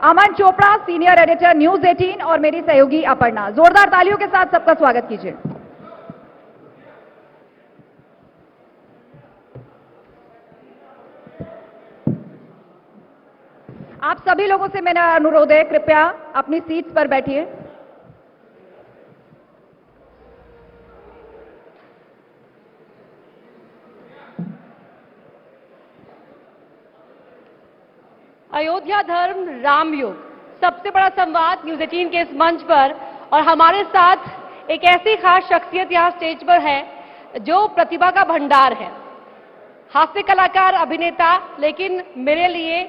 अमन Chopra, senior editor news 18 और मेरी सहयोगी अपर्णा। जोरदार तालियों के साथ सबका स्वागत कीजिए। आप सभी लोगों से मेरा अनुरोध है, कृपया अपनी सीट्स पर बैठिए। अयोध्या धर्म राम युग, सबसे बड़ा संवाद न्यूज 18 के इस मंच पर, और हमारे साथ एक ऐसी खास शख्सियत यहाँ स्टेज पर है जो प्रतिभा का भंडार है। हास्य कलाकार, अभिनेता, लेकिन मेरे लिए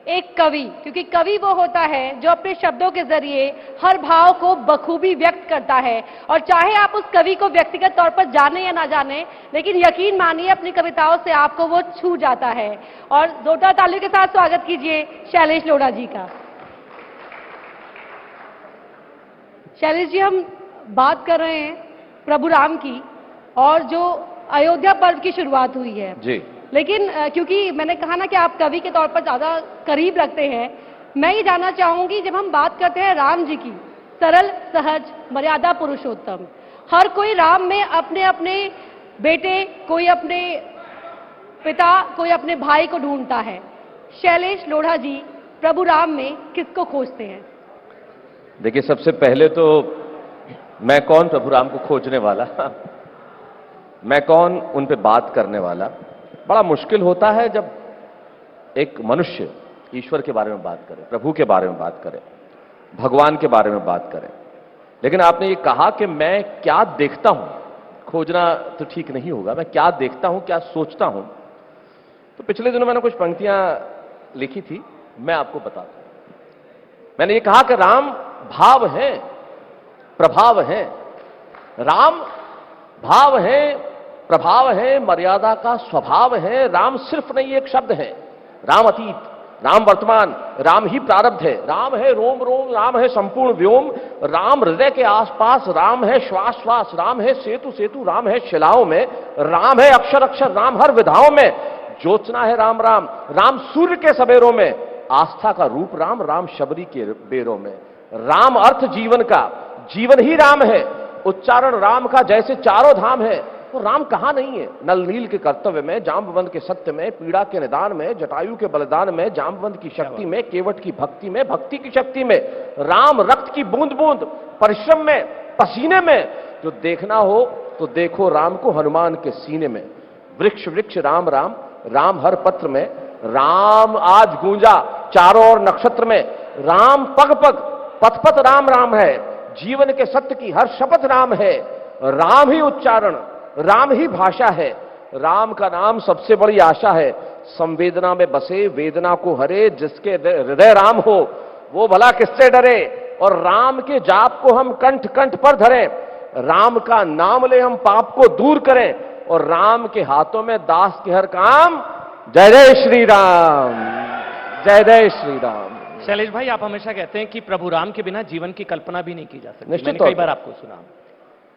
एक कवि, क्योंकि कवि वो होता है जो अपने शब्दों के जरिए हर भाव को बखूबी व्यक्त करता है। और चाहे आप उस कवि को व्यक्तिगत तौर पर जाने या ना जाने, लेकिन यकीन मानिए अपनी कविताओं से आपको वो छू जाता है। और जोरदार तालियों के साथ स्वागत कीजिए शैलेश लोढ़ा जी का। शैलेश जी, हम बात कर रहे हैं प्रभु राम की, और जो अयोध्या पर्व की शुरुआत हुई है जी, लेकिन क्योंकि मैंने कहा ना कि आप कवि के तौर पर ज्यादा करीब रखते हैं, मैं ये जानना चाहूंगी, जब हम बात करते हैं राम जी की, सरल, सहज, मर्यादा पुरुषोत्तम, हर कोई राम में अपने अपने बेटे, कोई अपने पिता, कोई अपने भाई को ढूंढता है। शैलेश लोढ़ा जी प्रभु राम में किसको खोजते हैं? देखिए, सबसे पहले तो मैं कौन प्रभु राम को खोजने वाला मैं कौन उन पे बात करने वाला। बड़ा मुश्किल होता है जब एक मनुष्य ईश्वर के बारे में बात करे, प्रभु के बारे में बात करे, भगवान के बारे में बात करे। लेकिन आपने ये कहा कि मैं क्या देखता हूं, खोजना तो ठीक नहीं होगा, मैं क्या देखता हूं, क्या सोचता हूं। तो पिछले दिनों मैंने कुछ पंक्तियां लिखी थी, मैं आपको बताता हूं। मैंने ये कहा कि राम भाव है, प्रभाव है। राम भाव है, प्रभाव है, मर्यादा का स्वभाव है। राम सिर्फ नहीं एक शब्द है, राम अतीत, राम वर्तमान, राम ही प्रारब्ध है। राम है रोम रोम, राम है संपूर्ण व्योम, राम हृदय के आसपास, राम है श्वास श्वास, राम है सेतु सेतु, राम है शिलाओं में, राम है अक्षर अक्षर, राम हर विधाओं में। ज्योत्सना है राम राम, राम सूर्य के सबेरों में, आस्था का रूप राम, राम शबरी के बेरों में। राम अर्थ जीवन का, जीवन ही राम है। उच्चारण राम का जैसे चारों धाम है। तो राम कहां नहीं है? नल नील के कर्तव्य में, जाम्बवंत के सत्य में, पीड़ा के निदान में, जटायु के बलिदान में, जाम्बवंत की शक्ति में, केवट की भक्ति में, भक्ति की शक्ति में। राम रक्त की बूंद बूंद, परिश्रम में, पसीने में। जो देखना हो तो देखो राम को हनुमान के सीने में। वृक्ष वृक्ष राम राम, राम हर पत्र में। राम आज गूंजा चारों ओर नक्षत्र में। राम पग पग पथ पथ राम राम है। जीवन के सत्य की हर शपथ राम है। राम ही उच्चारण, राम ही भाषा है। राम का नाम सबसे बड़ी आशा है। संवेदना में बसे वेदना को हरे, जिसके हृदय राम हो वो भला किससे डरे। और राम के जाप को हम कंठ कंठ पर धरें। राम का नाम ले हम पाप को दूर करें। और राम के हाथों में दास के हर काम। जय जय श्री राम, जय जय श्री राम। शैलेश भाई, आप हमेशा कहते हैं कि प्रभु राम के बिना जीवन की कल्पना भी नहीं की जा सकती। निश्चित मैंने कई बार आपको सुना।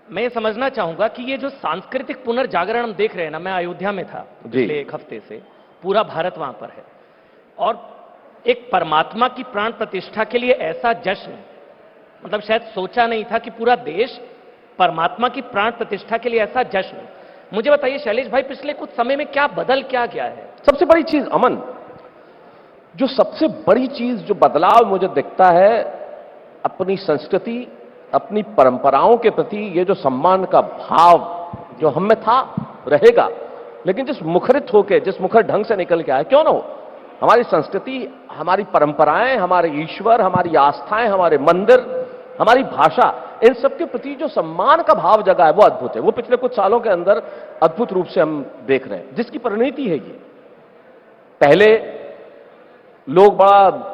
मैं ये समझना चाहूंगा कि ये जो सांस्कृतिक पुनर्जागरण हम देख रहे हैं ना, मैं अयोध्या में था पिछले एक हफ्ते से, पूरा भारत वहां पर है, और एक परमात्मा की प्राण प्रतिष्ठा के लिए ऐसा जश्न, मतलब शायद सोचा नहीं था कि पूरा देश परमात्मा की प्राण प्रतिष्ठा के लिए ऐसा जश्न। मुझे बताइए शैलेश भाई, पिछले कुछ समय में क्या बदल क्या गया है? सबसे बड़ी चीज अमन, जो सबसे बड़ी चीज, जो बदलाव मुझे दिखता है, अपनी संस्कृति, अपनी परंपराओं के प्रति ये जो सम्मान का भाव जो हम में था, रहेगा। लेकिन जिस मुखरित होके, जिस मुखर ढंग से निकल के आया, क्यों ना हो, हमारी संस्कृति, हमारी परंपराएं, हमारे ईश्वर, हमारी आस्थाएं, हमारे मंदिर, हमारी भाषा, इन सब के प्रति जो सम्मान का भाव जगा है, वो अद्भुत है। वो पिछले कुछ सालों के अंदर अद्भुत रूप से हम देख रहे हैं, जिसकी परिणति है ये। पहले लोग बड़ा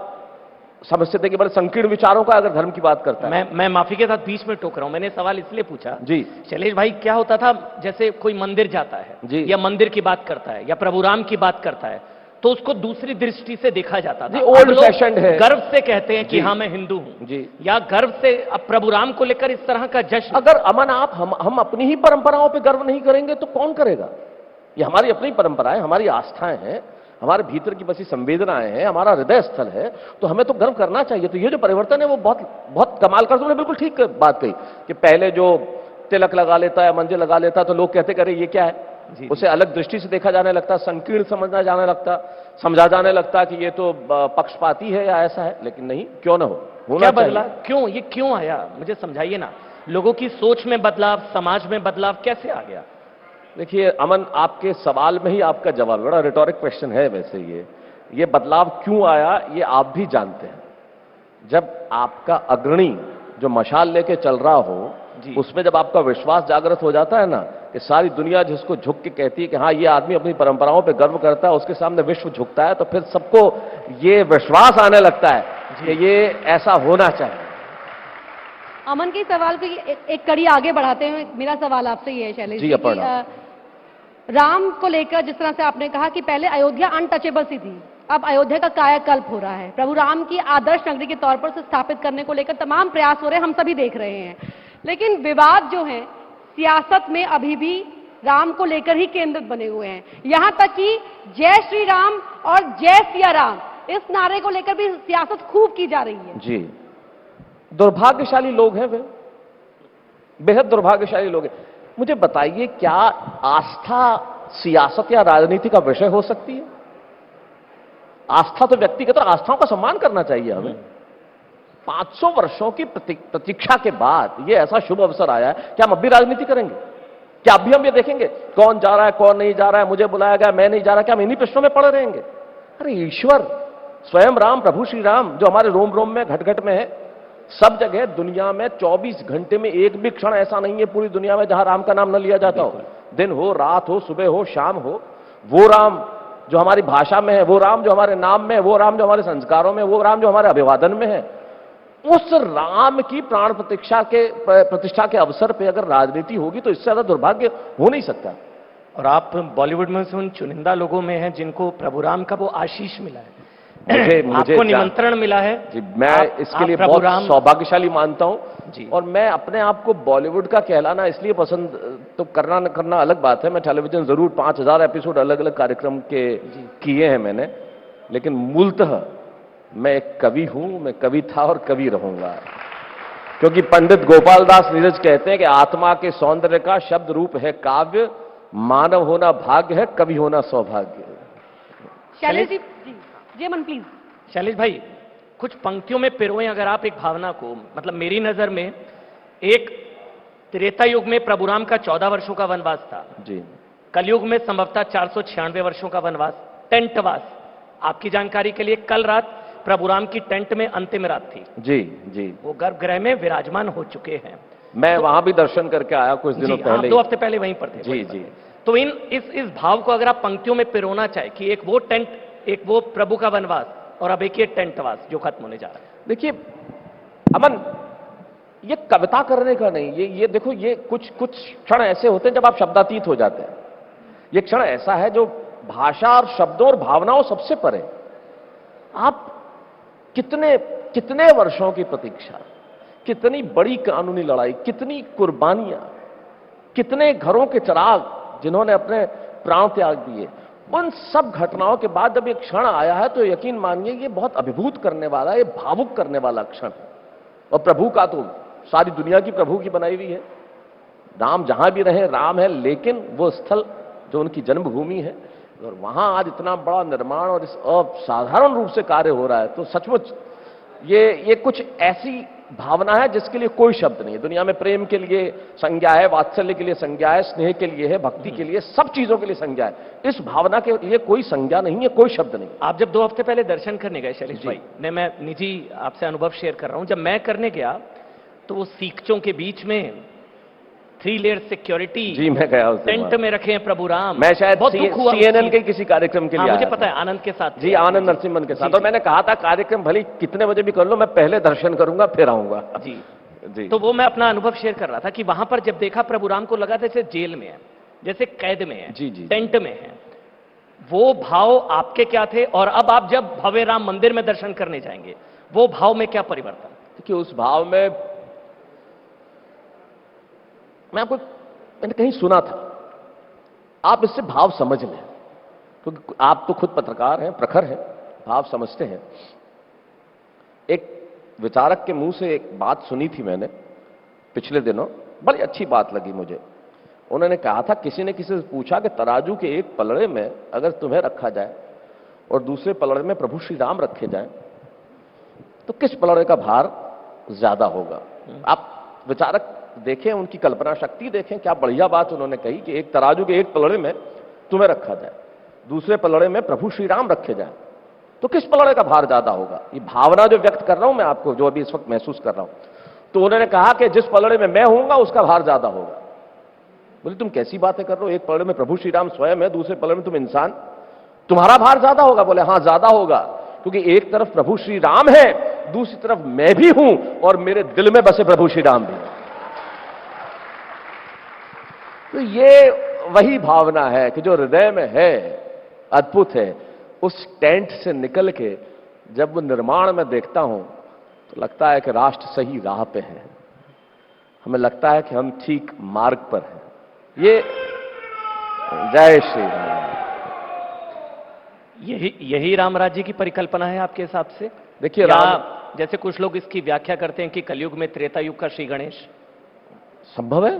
समझते थे कि बड़े संकीर्ण विचारों का अगर धर्म की बात करता है। मैं माफी के साथ बीच में टोक रहा हूं, मैंने सवाल इसलिए पूछा जी शैलेश भाई, क्या होता था, जैसे कोई मंदिर जाता है जी, या मंदिर की बात करता है या प्रभु राम की बात करता है, तो उसको दूसरी दृष्टि से देखा जाता था। ओल्ड फैशन्ड है। गर्व से कहते हैं कि हाँ मैं हिंदू हूं जी, या गर्व से अब प्रभु राम को लेकर इस तरह का जश्न। अगर अमन आप हम अपनी ही परंपराओं पे गर्व नहीं करेंगे तो कौन करेगा? ये हमारी अपनी परंपराएं, हमारी आस्थाएं हैं। हमारे भीतर की बसी संवेदनाएं हैं, हमारा हृदय स्थल है, तो हमें तो गर्व करना चाहिए। तो ये जो परिवर्तन है वो बहुत बहुत कमाल का, तुमने बिल्कुल ठीक बात कही कि पहले जो तिलक लगा लेता है, मंजिल लगा लेता, तो लोग कहते करे ये क्या है, उसे अलग दृष्टि से देखा जाने लगता, संकीर्ण समझा जाने लगता कि ये तो पक्षपाती है या ऐसा है। लेकिन नहीं, क्यों ना हो, होना क्या चाहिए। बदला, क्यों, ये क्यों आया, मुझे समझाइए ना। लोगों की सोच में बदलाव, समाज में बदलाव कैसे आ गया? देखिए अमन, आपके सवाल में ही आपका जवाब, बड़ा रिटोरिक क्वेश्चन है वैसे ये बदलाव क्यों आया ये आप भी जानते हैं। जब आपका अग्रणी जो मशाल लेके चल रहा हो, उसमें जब आपका विश्वास जागृत हो जाता है ना, कि सारी दुनिया जिसको झुक के कहती है कि हाँ ये आदमी अपनी परंपराओं पे गर्व करता है, उसके सामने विश्व झुकता है, तो फिर सबको ये विश्वास आने लगता है कि ये ऐसा होना चाहिए। अमन के सवाल को एक कड़ी आगे बढ़ाते हुए मेरा सवाल आपसे ये है शैलेश जी, कि, अपर्णा। राम को लेकर जिस तरह से आपने कहा कि पहले अयोध्या अनटचेबल सी थी, अब अयोध्या का कायाकल्प हो रहा है, प्रभु राम की आदर्श नगरी के तौर पर उसे स्थापित करने को लेकर तमाम प्रयास हो रहे हैं, हम सभी देख रहे हैं। लेकिन विवाद जो है सियासत में अभी भी राम को लेकर ही केंद्रित बने हुए हैं। यहां तक कि जय श्री राम और जय सिया राम इस नारे को लेकर भी सियासत खूब की जा रही है। जी, दुर्भाग्यशाली लोग हैं वे, बेहद दुर्भाग्यशाली लोग हैं। मुझे बताइए, क्या आस्था सियासत या राजनीति का विषय हो सकती है? आस्था तो व्यक्तिगत, और आस्थाओं का सम्मान करना चाहिए हमें। 500 वर्षों की प्रतीक्षा के बाद ये ऐसा शुभ अवसर आया है, क्या हम अब भी राजनीति करेंगे? क्या अभी हम ये देखेंगे कौन जा रहा है, कौन नहीं जा रहा है, मुझे बुलाया गया, मैं नहीं जा रहा, क्या हम इन्हीं प्रश्नों में पड़े रहेंगे? अरे ईश्वर स्वयं राम, प्रभु श्री राम, जो हमारे रोम रोम में, घट घट में है, सब जगह दुनिया में 24 घंटे में एक भी क्षण ऐसा नहीं है पूरी दुनिया में जहां राम का नाम न लिया जाता हो। दिन हो, रात हो, सुबह हो, शाम हो, वो राम जो हमारी भाषा में है, वो राम जो हमारे नाम में है, वो राम जो हमारे संस्कारों में, वो राम जो हमारे अभिवादन में है, उस राम की प्राण प्रतिष्ठा के अवसर पे अगर राजनीति होगी तो इससे ज्यादा दुर्भाग्य हो नहीं सकता। और आप बॉलीवुड में से उन चुनिंदा लोगों में हैं जिनको प्रभु राम का वो आशीष मिला है, मुझे आपको निमंत्रण मिला है। जी, मैं इसके लिए बहुत सौभाग्यशाली मानता हूं जी। और मैं अपने आप को बॉलीवुड का कहलाना इसलिए पसंद तो करना अलग बात है, मैं टेलीविजन जरूर 5000 एपिसोड अलग अलग कार्यक्रम के किए हैं मैंने, लेकिन मूलतः मैं एक कवि हूं, मैं कवि था और कवि रहूंगा। क्योंकि पंडित गोपाल दास नीरज कहते हैं कि आत्मा के सौंदर्य का शब्द रूप है काव्य, मानव होना भाग्य है, कवि होना सौभाग्य है। शैलेश जी, जी मन प्लीज। शैलेश भाई, कुछ पंक्तियों में पिरोएं अगर आप एक भावना को। मतलब मेरी नजर में एक त्रेता युग में प्रभु राम का 14 वर्षों का वनवास था जी, कलयुग में संभवतः 496 वर्षों का वनवास, टेंटवास। आपकी जानकारी के लिए कल रात प्रभु राम की टेंट में अंतिम रात थी। जी जी, वो गर्भगृह में विराजमान हो चुके हैं। मैं वहां भी दर्शन करके आया कुछ दिनों पहले, 2 हफ्ते पहले वहीं पर थे। जी जी। तो इस भाव को अगर आप पंक्तियों में पिरोना चाहे कि एक वो टेंट, एक वो प्रभु का वनवास, और अब एक ये टेंटवास जो खत्म होने जा रहा है। देखिए अमन, ये कविता करने का नहीं, ये देखो, ये कुछ क्षण ऐसे होते हैं जब आप शब्दातीत हो जाते हैं। ये क्षण ऐसा है जो भाषा और शब्दों और भावनाओं सबसे परे। आप कितने वर्षों की प्रतीक्षा, कितनी बड़ी कानूनी लड़ाई, कितनी कुर्बानियां, कितने घरों के चिराग जिन्होंने अपने प्राण त्याग दिए, उन सब घटनाओं के बाद जब एक क्षण आया है तो यकीन मानिए ये बहुत अभिभूत करने वाला, ये भावुक करने वाला क्षण। और प्रभु का तो सारी दुनिया की प्रभु की बनाई हुई है, राम जहां भी रहे राम है, लेकिन वो स्थल जो उनकी जन्मभूमि है और वहां आज इतना बड़ा निर्माण और इस असाधारण रूप से कार्य हो रहा है, तो सचमुच ये कुछ ऐसी भावना है जिसके लिए कोई शब्द नहीं है दुनिया में। प्रेम के लिए संज्ञा है, वात्सल्य के लिए संज्ञा है, स्नेह के लिए है, भक्ति के लिए, सब चीजों के लिए संज्ञा है। इस भावना के लिए कोई संज्ञा नहीं है, कोई शब्द नहीं। आप जब 2 हफ्ते पहले दर्शन करने गए शैलेश भाई, मैं निजी आपसे अनुभव शेयर कर रहा हूं, जब मैं करने गया तो वो सीखचों के बीच में 3 लेयर सिक्योरिटी, जी मैं गया उस टेंट में रखे हैं प्रभु राम। मैं शायद CNN के किसी कार्यक्रम के लिए मुझे पता है, आनंद के साथ, जी आनंद नरसिम्हन के साथ, और मैंने कहा था कार्यक्रम भले कितने बजे भी कर लो, मैं पहले दर्शन करूंगा फिर आऊंगा। जी जी। तो वो मैं अपना अनुभव शेयर कर रहा था कि वहां पर जब देखा प्रभु राम को लगा जैसे जेल में है, जैसे कैद में है, जी जी, टेंट में है। वो भाव आपके क्या थे, और अब आप जब भव्य राम मंदिर में दर्शन करने जाएंगे वो भाव में क्या परिवर्तन? देखिए उस भाव में मैंने कहीं सुना था, आप इससे भाव समझ लें। क्योंकि आप तो खुद पत्रकार हैं, प्रखर हैं, आप समझते हैं। एक विचारक के मुंह से एक बात सुनी थी मैंने पिछले दिनों, बड़ी अच्छी बात लगी मुझे। उन्होंने कहा था, किसी ने किसी से पूछा कि तराजू के एक पलड़े में अगर तुम्हें रखा जाए और दूसरे पलड़े में प्रभु श्री राम रखे जाएं, तो किस पलड़े का भार ज्यादा होगा? आप विचारक देखें, उनकी कल्पना शक्ति देखें, क्या बढ़िया बात उन्होंने कही कि एक तराजू के एक पलड़े में तुम्हें रखा जाए, दूसरे पलड़े में प्रभु श्री राम रखे जाएं, तो किस पलड़े का भार ज्यादा होगा? ये भावना जो व्यक्त कर रहा हूं मैं आपको, जो अभी इस वक्त महसूस कर रहा हूं। तो उन्होंने कहा कि जिस पलड़े में मैं होऊंगा उसका भार ज्यादा होगा। बोले तुम कैसी बातें कर रहे हो, एक पलड़े में प्रभु श्री राम स्वयं है, दूसरे पलड़े में तुम इंसान, तुम्हारा भार ज्यादा होगा? बोले हां ज्यादा होगा, क्योंकि एक तरफ प्रभु श्री राम है, दूसरी तरफ मैं भी हूं और मेरे दिल में बसे प्रभु श्री राम भी। तो ये वही भावना है कि जो हृदय में है, अद्भुत है। उस टेंट से निकल के जब वो निर्माण में देखता हूं तो लगता है कि राष्ट्र सही राह पे है, हमें लगता है कि हम ठीक मार्ग पर हैं। ये जय श्री राम। यही राम राज्य की परिकल्पना है आपके हिसाब से? देखिए, जैसे कुछ लोग इसकी व्याख्या करते हैं कि कलयुग में त्रेता युग का श्री गणेश संभव है,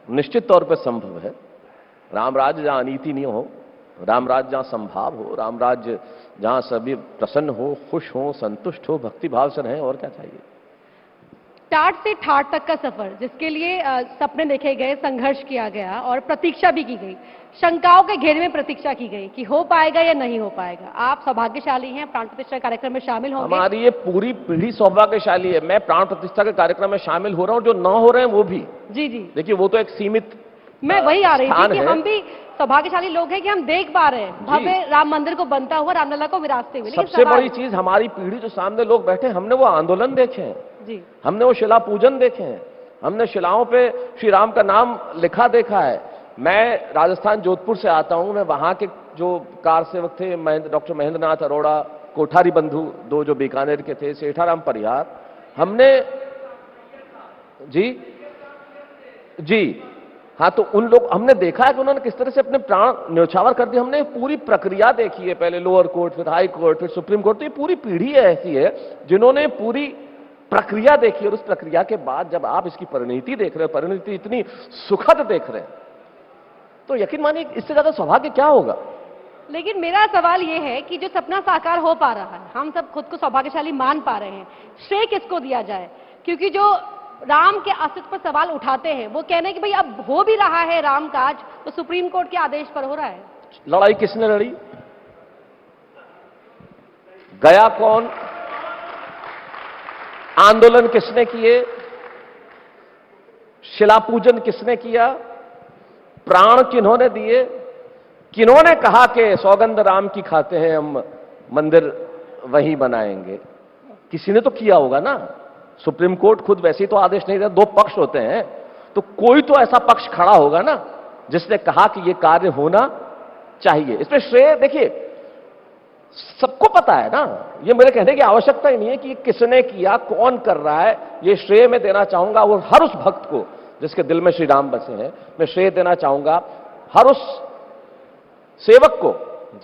निश्चित तौर पर संभव है। राम राज्य जहां अनीति नहीं हो, राम राज्य जहां संभाव हो, राम राज्य जहां सभी प्रसन्न हो, खुश हो, संतुष्ट हो, भक्ति भाव से रहें, और क्या चाहिए? टाट से ठाट तक का सफर, जिसके लिए सपने देखे गए, संघर्ष किया गया और प्रतीक्षा भी की गई, शंकाओं के घेरे में प्रतीक्षा की गई कि हो पाएगा या नहीं हो पाएगा। आप सौभाग्यशाली हैं, प्राण प्रतिष्ठा कार्यक्रम में शामिल होंगे। हमारी ये पूरी पीढ़ी सौभाग्यशाली है। मैं प्राण प्रतिष्ठा के कार्यक्रम में शामिल हो रहा हूं, जो न हो रहे हैं वो भी। जी जी, देखिए वो तो एक सीमित, मैं वही आ रही थी कि है। हम भी सौभाग्यशाली लोग हैं कि हम देख पा रहे हैं भव्य राम मंदिर को बनता हुआ, रामलला को विराजते हुए। लेकिन सबसे बड़ी चीज, हमारी पीढ़ी जो सामने लोग बैठे, हमने वो आंदोलन देखे हैं जी, हमने वो शिला पूजन देखे हैं, हमने शिलाओं पे श्री राम का नाम लिखा देखा है। मैं राजस्थान जोधपुर से आता हूं, मैं वहां के जो कार सेवक थे, डॉक्टर महेंद्र नाथ अरोड़ा, कोठारी बंधु दो जो बीकानेर के थे, सेठाराम परिहार, हमने जी हाँ, तो उन लोग, हमने देखा है कि उन्होंने किस तरह से अपने प्राण न्यौछावर कर दिए। हमने पूरी प्रक्रिया देखी है, पहले लोअर कोर्ट, फिर हाई कोर्ट, फिर सुप्रीम कोर्ट। तो ये पूरी पीढ़ी ऐसी है जिन्होंने पूरी प्रक्रिया देखी, और उस प्रक्रिया के बाद जब आप इसकी परिणति देख रहे हो, परिणति इतनी सुखद देख रहे हैं, तो यकीन मानिए इससे ज्यादा सौभाग्य क्या होगा। लेकिन मेरा सवाल यह है कि जो सपना साकार हो पा रहा है, हम सब खुद को सौभाग्यशाली मान पा रहे हैं, श्रेय किसको दिया जाए? क्योंकि जो राम के अस्तित्व पर सवाल उठाते हैं वो कहने हैं कि भाई अब हो भी रहा है राम काज, तो सुप्रीम कोर्ट के आदेश पर हो रहा है। लड़ाई किसने लड़ी? गया कौन? आंदोलन किसने किए? शिला पूजन किसने किया? प्राण किन्होंने दिए? किन्होंने कहा कि सौगंध राम की खाते हैं, हम मंदिर वहीं बनाएंगे? किसी ने तो किया होगा ना। सुप्रीम कोर्ट खुद वैसे ही तो आदेश नहीं देता, दो पक्ष होते हैं, तो कोई तो ऐसा पक्ष खड़ा होगा ना जिसने कहा कि यह कार्य होना चाहिए। इसमें श्रेय देखिए सबको पता है ना, ये मेरे कहने की आवश्यकता ही नहीं है कि किसने किया, कौन कर रहा है। ये श्रेय मैं देना चाहूंगा और हर उस भक्त को जिसके दिल में श्री राम बसे हैं, मैं श्रेय देना चाहूंगा हर उस सेवक को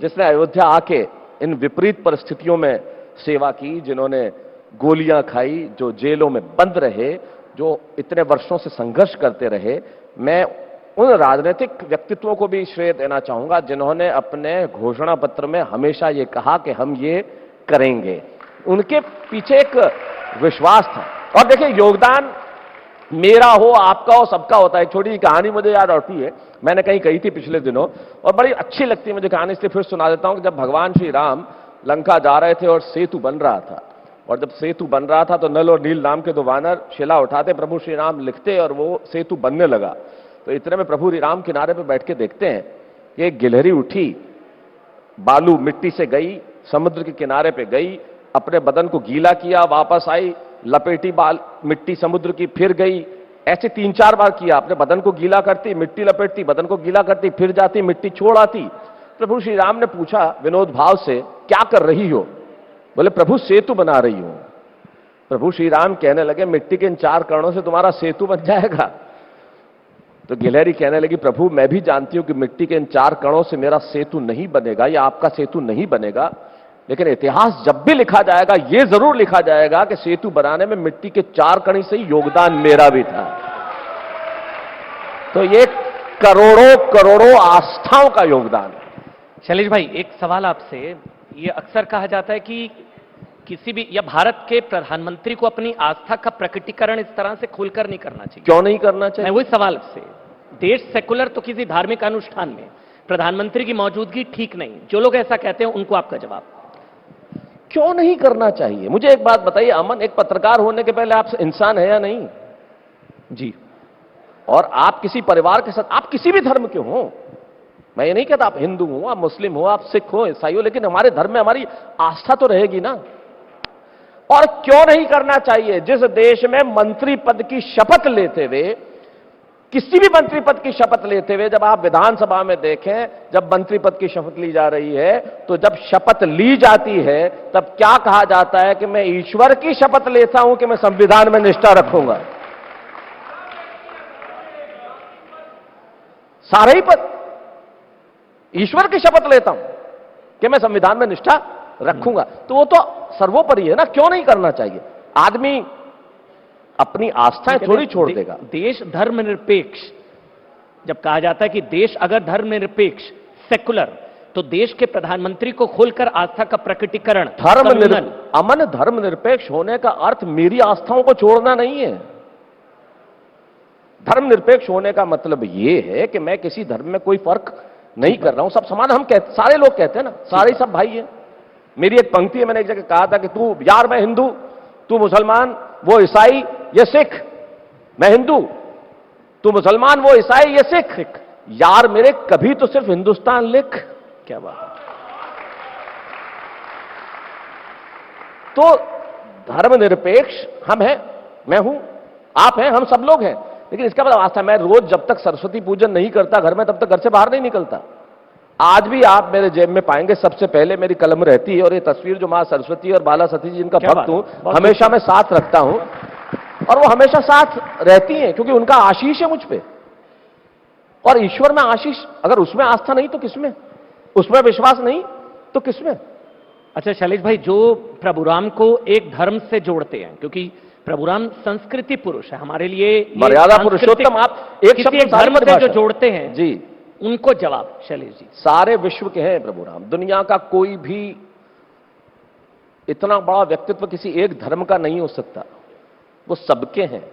जिसने अयोध्या आके इन विपरीत परिस्थितियों में सेवा की, जिन्होंने गोलियां खाई, जो जेलों में बंद रहे, जो इतने वर्षों से संघर्ष करते रहे। मैं उन राजनीतिक व्यक्तित्वों को भी श्रेय देना चाहूंगा जिन्होंने अपने घोषणा पत्र में हमेशा ये कहा कि हम ये करेंगे। उनके पीछे एक विश्वास था। और देखिए, योगदान मेरा हो, आपका हो, सबका होता है। एक छोटी कहानी मुझे याद आती है, मैंने कहीं कही थी पिछले दिनों और बड़ी अच्छी लगती है मुझे कहानी, इसलिए फिर सुना देता हूं कि जब भगवान श्री राम लंका जा रहे थे और सेतु बन रहा था, और जब सेतु बन रहा था तो नल और नील नाम के दो वानर शिला उठाते, प्रभु श्री राम लिखते और वो सेतु बनने लगा। तो इतने में प्रभु श्री राम किनारे पे बैठ के देखते हैं कि एक गिलहरी उठी, बालू मिट्टी से गई, समुद्र के किनारे पे गई, अपने बदन को गीला किया, वापस आई, लपेटी बाल मिट्टी समुद्र की, फिर गई। ऐसे 3-4 बार किया, अपने बदन को गीला करती, मिट्टी लपेटती, बदन को गीला करती, फिर जाती, मिट्टी छोड़ आती। प्रभु श्री राम ने पूछा विनोद भाव से, क्या कर रही हो? बोले प्रभु सेतु बना रही हूं। प्रभु श्री राम कहने लगे, मिट्टी के इन 4 कणों से तुम्हारा सेतु बन जाएगा? तो गिलहरी कहने लगी, प्रभु मैं भी जानती हूं कि मिट्टी के इन 4 कणों से मेरा सेतु नहीं बनेगा या आपका सेतु नहीं बनेगा, लेकिन इतिहास जब भी लिखा जाएगा यह जरूर लिखा जाएगा कि सेतु बनाने में मिट्टी के 4 कण से ही योगदान मेरा भी था। तो ये करोड़ों करोड़ों आस्थाओं का योगदान है। शैलेश भाई, एक सवाल आपसे। ये अक्सर कहा जाता है कि किसी भी या भारत के प्रधानमंत्री को अपनी आस्था का प्रकटीकरण इस तरह से खुलकर नहीं करना चाहिए। क्यों नहीं करना चाहिए? मैं वही सवाल से, देश सेकुलर तो किसी धार्मिक अनुष्ठान में प्रधानमंत्री की मौजूदगी ठीक नहीं, जो लोग ऐसा कहते हैं उनको आपका जवाब। क्यों नहीं करना चाहिए? मुझे एक बात बताइए अमन, एक पत्रकार होने के पहले आप इंसान है या नहीं? जी। और आप किसी परिवार के साथ, आप किसी भी धर्म के हो, मैं ये नहीं कहता आप हिंदू हो, आप मुस्लिम हो, आप सिख हो, ईसाई हो, लेकिन हमारे धर्म में हमारी आस्था तो रहेगी ना। और क्यों नहीं करना चाहिए? जिस देश में मंत्री पद की शपथ लेते हुए, किसी भी मंत्री पद की शपथ लेते हुए, जब आप विधानसभा में देखें, जब मंत्री पद की शपथ ली जा रही है, तो जब शपथ ली जाती है तब क्या कहा जाता है कि मैं ईश्वर की शपथ लेता हूं कि मैं संविधान में निष्ठा रखूंगा। सारे ही पद ईश्वर की शपथ लेता हूं कि मैं संविधान में निष्ठा रखूंगा, तो वो तो सर्वोपरि है ना। क्यों नहीं करना चाहिए? आदमी अपनी आस्थाएं थोड़ी छोड़ देगा। देश धर्मनिरपेक्ष, जब कहा जाता है कि देश अगर धर्मनिरपेक्ष सेकुलर, तो देश के प्रधानमंत्री को खोलकर आस्था का प्रकटीकरण अमन धर्मनिरपेक्ष होने का अर्थ मेरी आस्थाओं को छोड़ना नहीं है। धर्मनिरपेक्ष होने का मतलब यह है कि मैं किसी धर्म में कोई फर्क नहीं कर रहा हूं, सब समान। हम कहते, सारे लोग कहते हैं ना, सारे सब भाई हैं। मेरी एक पंक्ति है, मैंने एक जगह कहा था कि तू यार मैं हिंदू, तू मुसलमान, वो ईसाई, ये सिख। मैं हिंदू, तू मुसलमान, वो ईसाई, ये सिख। यार मेरे कभी तो सिर्फ हिंदुस्तान लिख। क्या बात। तो धर्मनिरपेक्ष हम हैं, मैं हूं, आप हैं, हम सब लोग हैं, लेकिन इसका मतलब आस्था। मैं रोज जब तक सरस्वती पूजन नहीं करता घर में, तब तक घर से बाहर नहीं निकलता। आज भी आप मेरे जेब में पाएंगे सबसे पहले मेरी कलम रहती है, और ये तस्वीर जो मां सरस्वती और बाला सती जी जिनका भक्त हूं, हमेशा मैं साथ रखता हूं, और वो हमेशा साथ रहती हैं क्योंकि उनका आशीष है मुझ पे। और ईश्वर में आशीष, अगर उसमें आस्था नहीं तो किसमें? उसमें विश्वास नहीं तो किसमें? अच्छा शैलेश भाई, जो प्रभुराम को एक धर्म से जोड़ते हैं, क्योंकि प्रभुराम संस्कृति पुरुष है हमारे लिए, मर्यादा पुरुषोत्तम, आप एक शब्द धर्म से जो जोड़ते हैं जी, उनको जवाब शैलेश जी। सारे विश्व के हैं प्रभुराम। दुनिया का कोई भी इतना बड़ा व्यक्तित्व किसी एक धर्म का नहीं हो सकता, वो सबके हैं,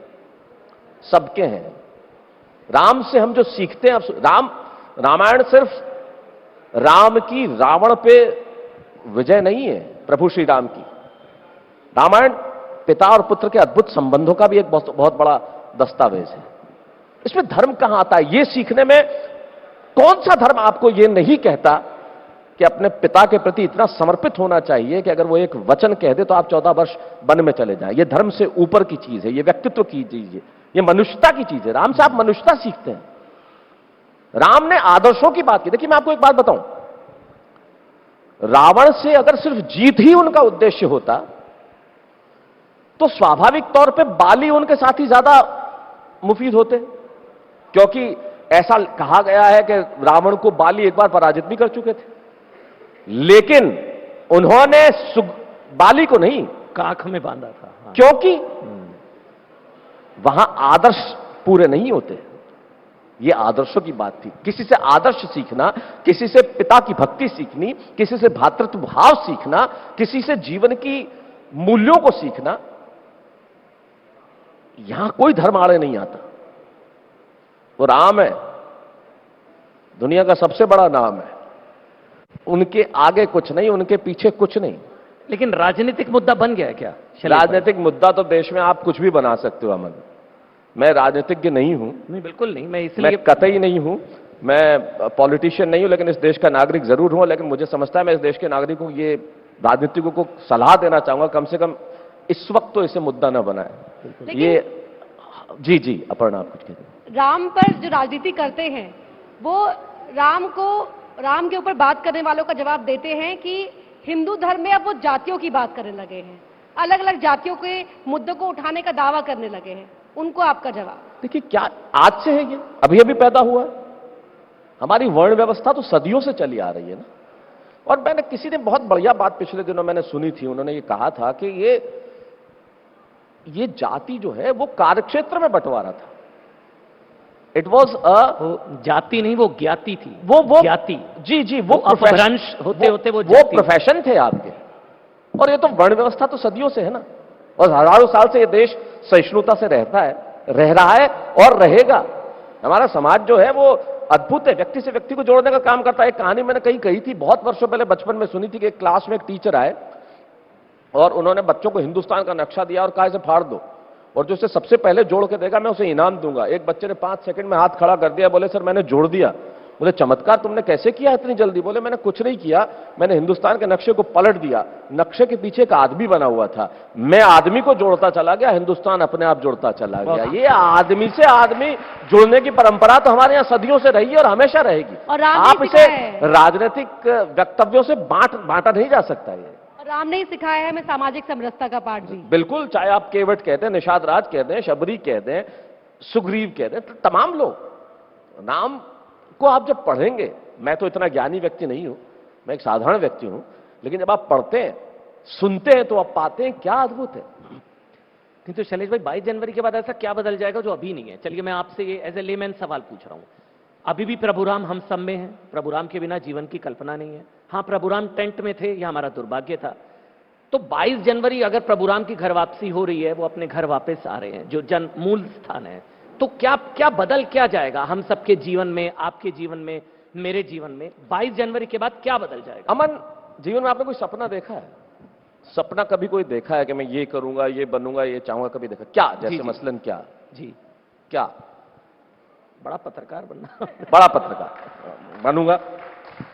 सबके हैं। राम से हम जो सीखते हैं, रामायण सिर्फ राम की रावण पे विजय नहीं है, प्रभु श्री राम की। रामायण पिता और पुत्र के अद्भुत संबंधों का भी एक बहुत बड़ा दस्तावेज है। इसमें धर्म कहां आता है? ये सीखने में कौन सा धर्म आपको ये नहीं कहता कि अपने पिता के प्रति इतना समर्पित होना चाहिए कि अगर वो एक वचन कह दे तो आप 14 वर्ष वन में चले जाएं? ये धर्म से ऊपर की चीज है, ये व्यक्तित्व की चीज है, ये मनुष्यता की चीज है। राम से आप मनुष्यता सीखते हैं। राम ने आदर्शों की बात की। देखिए मैं आपको एक बात बताऊं, रावण से अगर सिर्फ जीत ही उनका उद्देश्य होता तो स्वाभाविक तौर पे बाली उनके साथ ही ज्यादा मुफीद होते, क्योंकि ऐसा कहा गया है कि रावण को बाली एक बार पराजित भी कर चुके थे, लेकिन उन्होंने बाली को नहीं काख में बांधा था। हाँ। क्योंकि वहां आदर्श पूरे नहीं होते। ये आदर्शों की बात थी। किसी से आदर्श सीखना, किसी से पिता की भक्ति सीखनी, किसी से भातृत्व भाव सीखना, किसी से जीवन की मूल्यों को सीखना, यहां कोई धर्म आड़े नहीं आता। वो राम है, दुनिया का सबसे बड़ा नाम है, उनके आगे कुछ नहीं, उनके पीछे कुछ नहीं। लेकिन राजनीतिक मुद्दा बन गया है क्या? राजनीतिक मुद्दा तो देश में आप कुछ भी बना सकते हो अमन। मैं राजनीतिज्ञ नहीं हूं। नहीं बिल्कुल नहीं, मैं इसलिए कतई नहीं हूं, मैं पॉलिटिशियन नहीं हूं, लेकिन इस देश का नागरिक जरूर हूं। लेकिन मुझे समझता है मैं इस देश के नागरिकों को, ये राजनीतिकों को सलाह देना चाहूंगा, कम से कम इस वक्त तो इसे मुद्दा ना बनाए। ये जी जी अपर्णा आप कुछ कहते। राम पर जो राजनीति करते हैं वो राम के ऊपर बात करने वालों का जवाब देते हैं कि हिंदू धर्म में अब वो जातियों की बात करने लगे हैं, अलग अलग जातियों के मुद्दों को उठाने का दावा करने लगे हैं। उनको आपका जवाब। देखिए, क्या आज से है ये? अभी अभी पैदा हुआ है? हमारी वर्ण व्यवस्था तो सदियों से चली आ रही है ना। और मैंने किसी ने बहुत बढ़िया बात पिछले दिनों मैंने सुनी थी, उन्होंने ये कहा था कि ये जाति जो है वो कार्यक्षेत्र में बंटवारा था। इट वॉज वो जाति नहीं, वो ज्ञाति थी। वो ज्ञाति। जी जी, वो अपभ्रंश होते होते वो वो प्रोफेशन थे आपके। और ये तो वर्ण व्यवस्था तो सदियों से है ना, और हजारों साल से ये देश सहिष्णुता से रहता है, रह रहा है और रहेगा। हमारा समाज जो है वो अद्भुत है, व्यक्ति से व्यक्ति को जोड़ने का काम करता है। एक कहानी मैंने कहीं कही थी, बहुत वर्षों पहले बचपन में सुनी थी कि एक क्लास में एक टीचर आए और उन्होंने बच्चों को हिंदुस्तान का नक्शा दिया और कहा इसे फाड़ दो, और जो उसे सबसे पहले जोड़ के देगा मैं उसे इनाम दूंगा। एक बच्चे ने 5 सेकंड में हाथ खड़ा कर दिया, बोले सर मैंने जोड़ दिया। बोले चमत्कार, तुमने कैसे किया इतनी जल्दी? बोले मैंने कुछ नहीं किया, मैंने हिंदुस्तान के नक्शे को पलट दिया, नक्शे के पीछे एक आदमी बना हुआ था, मैं आदमी को जोड़ता चला गया, हिंदुस्तान अपने आप जुड़ता चला गया। ये आदमी से आदमी जुड़ने की परंपरा तो हमारे यहां सदियों से रही है और हमेशा रहेगी। और राम आप ने इसे सिखाया है। राजनीतिक वक्तव्यों से बांटा नहीं जा सकता। ये राम ने ही सिखाया है हमें सामाजिक समरसता का पाठ भी। बिल्कुल, चाहे आप केवट कहते हैं, निषाद राज कहते हैं, शबरी कहते हैं, सुग्रीव कहते हैं, तमाम लोग नाम को आप जब पढ़ेंगे, मैं तो इतना ज्ञानी व्यक्ति नहीं हूं, मैं एक साधारण व्यक्ति हूं, लेकिन जब आप पढ़ते हैं, सुनते हैं, तो आप पाते हैं क्या अद्भुत है। किंतु शैलेश भाई, 22 जनवरी के बाद ऐसा क्या बदल जाएगा जो अभी नहीं है? चलिए मैं आपसे ये एज ए लेमैन सवाल पूछ रहा हूं। अभी भी प्रभु राम हम सब में हैं, प्रभु राम के बिना जीवन की कल्पना नहीं है। हाँ, प्रभु राम टेंट में थे, यह हमारा दुर्भाग्य था। तो 22 जनवरी अगर प्रभु राम की घर वापसी हो रही है, वो अपने घर वापस आ रहे हैं, जो मूल स्थान है, तो क्या बदल क्या जाएगा हम सबके जीवन में, आपके जीवन में, मेरे जीवन में? 22 जनवरी के बाद क्या बदल जाएगा? अमन, जीवन में आपने कोई सपना देखा है? सपना कभी कोई देखा है कि मैं ये करूंगा, ये बनूंगा, ये चाहूंगा? कभी देखा? क्या? जैसे मसलन क्या? जी, क्या? बड़ा पत्रकार बनना। बड़ा पत्रकार बनूंगा,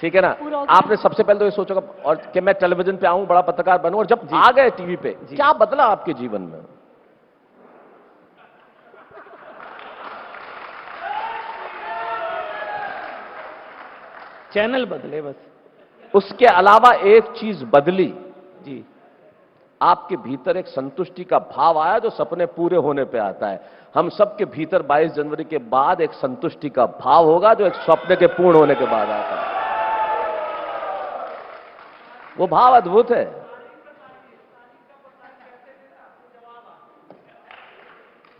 ठीक है ना। आपने सबसे पहले तो ये सोचा और कि मैं टेलीविजन पे आऊं, बड़ा पत्रकार बनूं, और जब आ गए टीवी पे, क्या बदला आपके जीवन में? चैनल बदले बस। उसके अलावा एक चीज बदली जी, आपके भीतर एक संतुष्टि का भाव आया जो सपने पूरे होने पे आता है। हम सबके भीतर 22 जनवरी के बाद एक संतुष्टि का भाव होगा जो एक सपने के पूर्ण होने के बाद आता है। वो भाव अद्भुत है।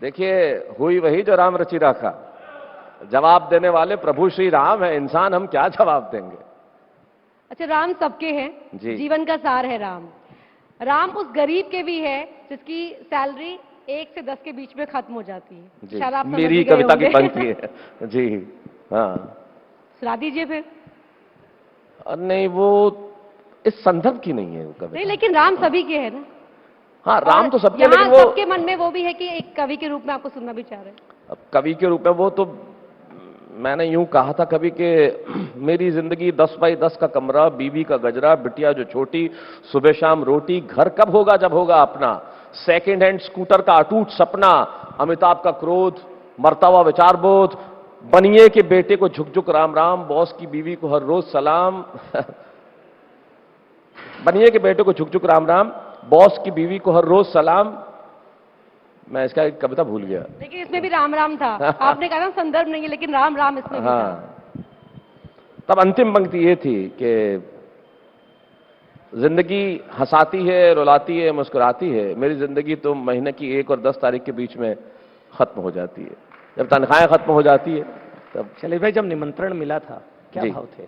देखिए, हुई वही जो राम रचि राखा। जवाब देने वाले प्रभु श्री राम है, इंसान हम क्या जवाब देंगे? अच्छा, राम सबके हैं, जीवन का सार है राम। राम उस गरीब के भी है जिसकी सैलरी 1 से 10 के बीच में खत्म हो जाती है। शायद आप मेरी कविता की पंक्ति है जी। हाँ, सुना दीजिए फिर। नहीं, वो इस संदर्भ की नहीं है वो कविता। नहीं, लेकिन राम सभी के है ना। हाँ, राम तो सबके, लेकिन वो सबके मन में वो भी है कि एक कवि के रूप में आपको सुनना भी चाह रहे हैं। अब कवि के रूप में वो तो मैंने यूं कहा था कभी कि मेरी जिंदगी 10 बाई 10 का कमरा, बीवी का गजरा, बिटिया जो छोटी, सुबह शाम रोटी, घर कब होगा जब होगा अपना, सेकंड हैंड स्कूटर का अटूट सपना, अमिताभ का क्रोध, मरता हुआ विचार बोध, बनिए के बेटे को झुक झुक राम राम, बॉस की बीवी को हर रोज सलाम। बनिए के बेटे को झुक झुक राम राम, बॉस की बीवी को हर रोज सलाम। मैं इसका एक कविता भूल गया, लेकिन इसमें भी राम राम था। आपने कहा ना संदर्भ नहीं है, लेकिन राम राम इसमें भी था। तब अंतिम पंक्ति ये थी कि जिंदगी हंसाती है, रुलाती है, मुस्कुराती है, मेरी जिंदगी तो महीने की 1 और 10 तारीख के बीच में खत्म हो जाती है। जब तनख्वाहें खत्म हो जाती है तब। चलिए भाई, जब निमंत्रण मिला था क्या भाव थे?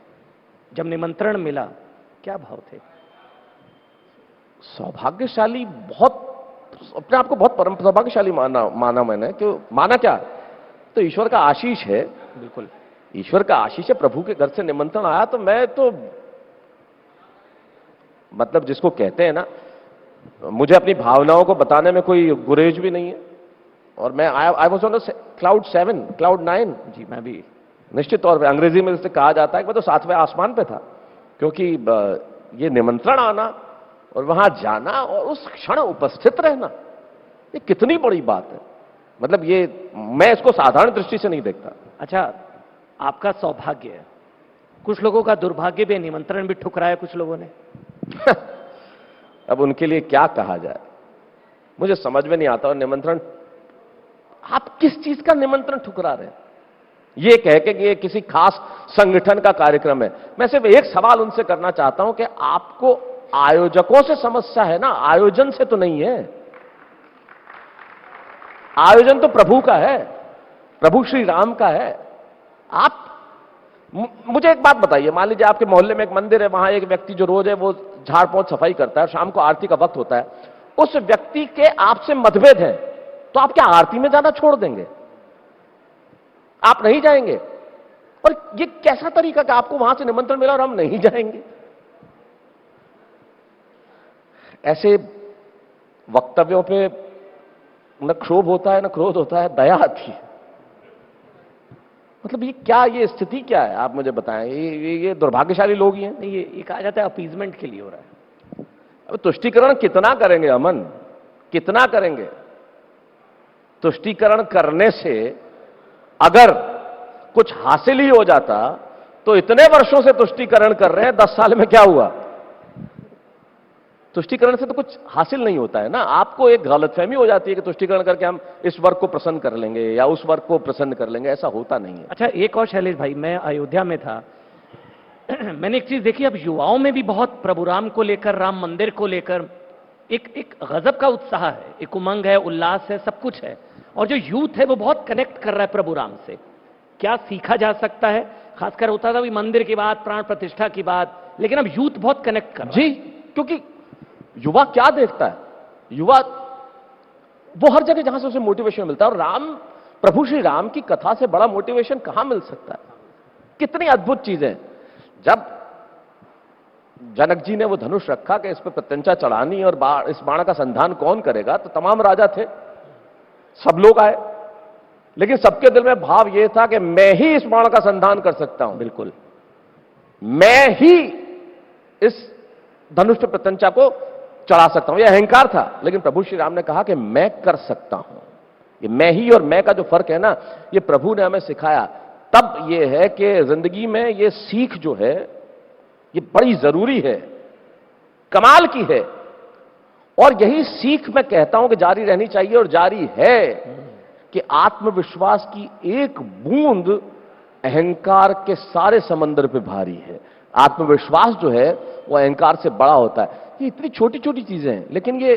जब निमंत्रण मिला क्या भाव थे? सौभाग्यशाली, बहुत अपने आप को बहुत परम सौभाग्यशाली माना मैंने। क्यों माना? क्या तो ईश्वर का आशीष है। बिल्कुल, ईश्वर का आशीष है। प्रभु के घर से निमंत्रण आया तो मैं तो मतलब जिसको कहते हैं ना, मुझे अपनी भावनाओं को बताने में कोई गुरेज भी नहीं है। और मैं I was on cloud 7, cloud 9। जी, मैं भी निश्चित तौर पे अंग्रेजी में जिसे कहा जाता है कि मैं तो 7वें आसमान पे था, क्योंकि ये निमंत्रण आना और वहां जाना और उस क्षण उपस्थित रहना, ये कितनी बड़ी बात है। मतलब ये मैं इसको साधारण दृष्टि से नहीं देखता। अच्छा, आपका सौभाग्य है, कुछ लोगों का दुर्भाग्य भी, निमंत्रण भी ठुकराया कुछ लोगों ने। अब उनके लिए क्या कहा जाए, मुझे समझ में नहीं आता। और निमंत्रण आप किस चीज का निमंत्रण ठुकरा रहे हैं? ये कह के कि ये किसी खास संगठन का कार्यक्रम है। मैं सिर्फ एक सवाल उनसे करना चाहता हूं कि आपको आयोजकों से समस्या है ना, आयोजन से तो नहीं है। आयोजन तो प्रभु का है, प्रभु श्री राम का है। आप मुझे एक बात बताइए, मान लीजिए आपके मोहल्ले में एक मंदिर है, वहां एक व्यक्ति जो रोज है वो झाड़ पोंछ सफाई करता है, शाम को आरती का वक्त होता है, उस व्यक्ति के आपसे मतभेद है, तो आप क्या आरती में जाना छोड़ देंगे? आप नहीं जाएंगे? और ये कैसा तरीका कि आपको वहां से निमंत्रण मिला और हम नहीं जाएंगे? ऐसे वक्तव्यों पे न क्षोभ होता है, न क्रोध होता है, दया आती है। मतलब ये क्या, ये स्थिति क्या है, आप मुझे बताएं। ये दुर्भाग्यशाली लोग ही हैं। नहीं, ये कहा जाता है अपीजमेंट के लिए हो रहा है। अब तुष्टीकरण कितना करेंगे अमन, कितना करेंगे? तुष्टीकरण करने से अगर कुछ हासिल ही हो जाता तो इतने वर्षों से तुष्टीकरण कर रहे हैं, 10 साल में क्या हुआ? तुष्टीकरण से तो कुछ हासिल नहीं होता है ना। आपको एक गलतफहमी हो जाती है कि तुष्टीकरण करके हम इस वर्ग को प्रसन्न कर लेंगे या उस वर्ग को प्रसन्न कर लेंगे, ऐसा होता नहीं है। अच्छा, एक और शैलेश भाई, मैं अयोध्या में था मैंने एक चीज देखी, अब युवाओं में भी बहुत प्रभु राम को लेकर, राम मंदिर को लेकर एक गजब का उत्साह है, एक उमंग है, उल्लास है, सब कुछ है। और जो यूथ है वो बहुत कनेक्ट कर रहा है प्रभु राम से। क्या सीखा जा सकता है? खासकर होता था भी मंदिर की बात, प्राण प्रतिष्ठा की बात, लेकिन अब यूथ बहुत कनेक्ट कर रहा है। जी, क्योंकि युवा क्या देखता है? युवा वो हर जगह जहां से उसे मोटिवेशन मिलता है, और राम, प्रभु श्री राम की कथा से बड़ा मोटिवेशन कहां मिल सकता है? कितनी अद्भुत चीजें। जब जनक जी ने वो धनुष रखा कि इस पर प्रत्यंचा चढ़ानी और इस बाण का संधान कौन करेगा, तो तमाम राजा थे, सब लोग आए, लेकिन सबके दिल में भाव यह था कि मैं ही इस बाण का संधान कर सकता हूं। बिल्कुल, मैं ही इस धनुष पे प्रत्यंचा को चढ़ा सकता हूं, यह अहंकार था। लेकिन प्रभु श्री राम ने कहा कि मैं कर सकता हूं। ये मैं ही और मैं का जो फर्क है ना, ये प्रभु ने हमें सिखाया। तब यह है कि जिंदगी में ये सीख जो है ये बड़ी जरूरी है, कमाल की है। और यही सीख मैं कहता हूं कि जारी रहनी चाहिए, और जारी है कि आत्मविश्वास की एक बूंद अहंकार के सारे समंदर पे भारी है। आत्मविश्वास जो है वो अहंकार से बड़ा होता है। ये इतनी छोटी छोटी चीजें हैं, लेकिन ये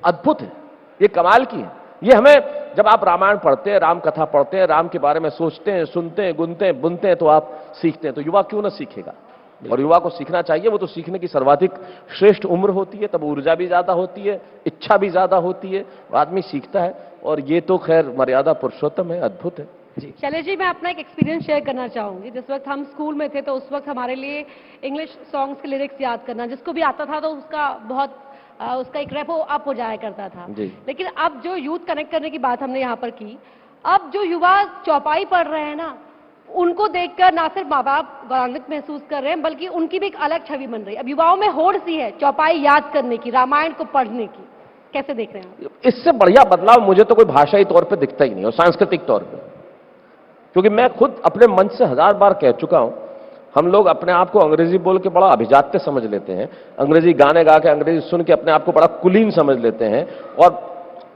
अद्भुत है, ये कमाल की है। ये हमें, जब आप रामायण पढ़ते हैं, राम कथा पढ़ते हैं, राम के बारे में सोचते हैं, सुनते हैं, गुनते हैं, बुनते हैं, तो आप सीखते हैं। तो युवा क्यों ना सीखेगा? और युवा को सीखना चाहिए। वो तो सीखने की सर्वाधिक श्रेष्ठ उम्र होती है, तब ऊर्जा भी ज्यादा होती है, इच्छा भी ज्यादा होती है, आदमी सीखता है। और ये तो खैर मर्यादा पुरुषोत्तम है, अद्भुत है। शैलेश जी, मैं अपना एक एक्सपीरियंस शेयर करना चाहूंगी। जिस वक्त हम स्कूल में थे तो उस वक्त हमारे लिए इंग्लिश सॉन्ग्स के लिरिक्स याद करना, जिसको भी आता था तो उसका बहुत उसका एक रेपो अप हो जाया करता था। लेकिन अब जो यूथ कनेक्ट करने की बात हमने यहाँ पर की, अब जो युवा चौपाई पढ़ रहे हैं ना, उनको देखकर ना सिर्फ माँ बाप गौरवान्वित महसूस कर रहे हैं, बल्कि उनकी भी एक अलग छवि बन रही है। अब युवाओं में होड़ सी है चौपाई याद करने की, रामायण को पढ़ने की। कैसे देख रहे हैं? इससे बढ़िया बदलाव मुझे तो कोई भाषाई तौर पर दिखता ही नहीं, और सांस्कृतिक तौर पर। क्योंकि मैं खुद अपने मंच से 1000 बार कह चुका हूं, हम लोग अपने आप को अंग्रेजी बोल के बड़ा अभिजात्य समझ लेते हैं, अंग्रेजी गाने गा के, अंग्रेजी सुन के अपने आप को बड़ा कुलीन समझ लेते हैं और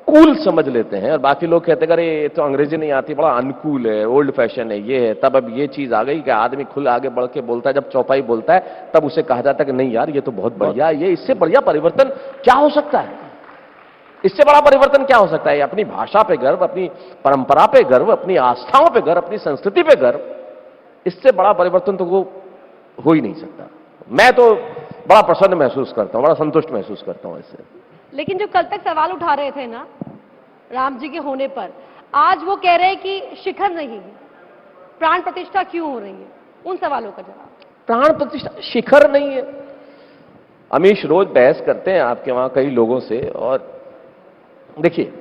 कूल समझ लेते हैं। और बाकी लोग कहते हैं अरे ये तो अंग्रेजी नहीं आती, बड़ा अनकूल है, ओल्ड फैशन है, ये है। तब अब ये चीज आ गई कि आदमी खुद आगे बढ़ के बोलता है, जब चौपाई बोलता है तब उसे कहा जाता है कि नहीं यार ये तो बहुत बढ़िया है। ये इससे बढ़िया परिवर्तन क्या हो सकता है? इससे बड़ा परिवर्तन क्या हो सकता है? अपनी भाषा पे गर्व, अपनी परंपरा पे गर्व, अपनी आस्थाओं पे गर्व, अपनी संस्कृति पे गर्व, इससे बड़ा परिवर्तन तो वो हो ही नहीं सकता। मैं तो बड़ा प्रसन्न महसूस करता हूं, बड़ा संतुष्ट महसूस करता हूं इससे। लेकिन जो कल तक सवाल उठा रहे थे ना राम जी के होने पर, आज वो कह रहे हैं कि शिखर नहीं है, प्राण प्रतिष्ठा क्यों हो रही है? उन सवालों का जवाब। प्राण प्रतिष्ठा शिखर नहीं है। अमीश रोज बहस करते हैं आपके वहां कई लोगों से, और देखिए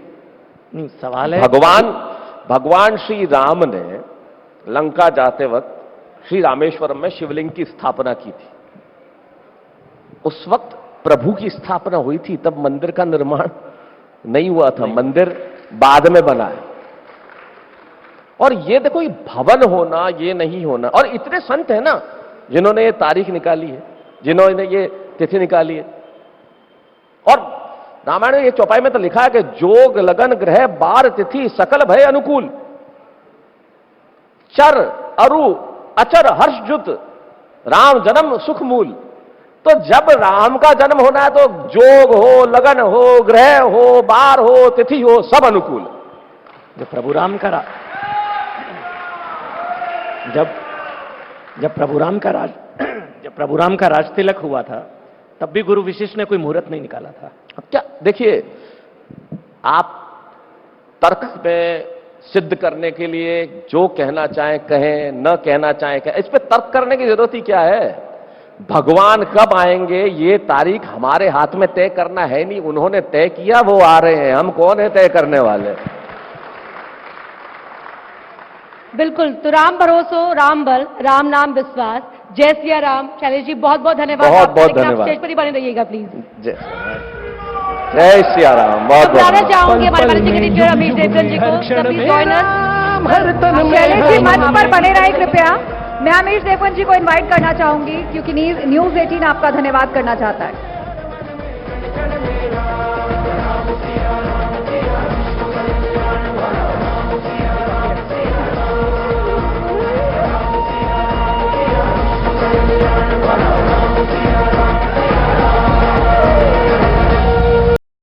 नहीं, सवाल है, भगवान श्री राम ने लंका जाते वक्त श्री रामेश्वरम में शिवलिंग की स्थापना की थी। उस वक्त प्रभु की स्थापना हुई थी, तब मंदिर का निर्माण नहीं हुआ था, मंदिर बाद में बना है। और ये देखो, ये भवन होना, ये नहीं होना। और इतने संत हैं ना जिन्होंने ये तारीख निकाली है, जिन्होंने ये तिथि निकाली है। और रामायण में ये चौपाई में तो लिखा है कि जोग लगन ग्रह बार तिथि सकल भय अनुकूल, चर अरु अचर हर्ष जुत, राम जन्म सुख मूल। तो जब राम का जन्म होना है तो जोग हो, लगन हो, ग्रह हो, बार हो, तिथि हो, सब अनुकूल। जब प्रभु राम का जब प्रभु राम का राज तिलक हुआ था तब भी गुरु विशिष्ट ने कोई मुहूर्त नहीं निकाला था। अब क्या देखिए, आप तर्क में सिद्ध करने के लिए जो कहना चाहें कहें, न कहना चाहें कहें, इस पे तर्क करने की जरूरत ही क्या है। भगवान कब आएंगे ये तारीख हमारे हाथ में तय करना है नहीं, उन्होंने तय किया, वो आ रहे हैं, हम कौन है तय करने वाले। बिल्कुल, तो राम भरोसो, राम बल, राम नाम विश्वास। जय सिया राम। शैलेश जी बहुत बहुत धन्यवाद। बहुत बहुत लेकिन आप धन्यवाद। स्टेज पर ही बने रहिएगा प्लीज। जय सिया राम। बहुत बहुत बुलाना धन्यवाद। चाहूंगी हमारे मैनेजिंग एडिटर अमित देवधर जी को। Please join us. Shailesh ji मंच पर बने रहे कृपया। मैं अमीश देवगन जी को इनवाइट करना चाहूंगी क्योंकि न्यूज 18 आपका धन्यवाद करना चाहता है।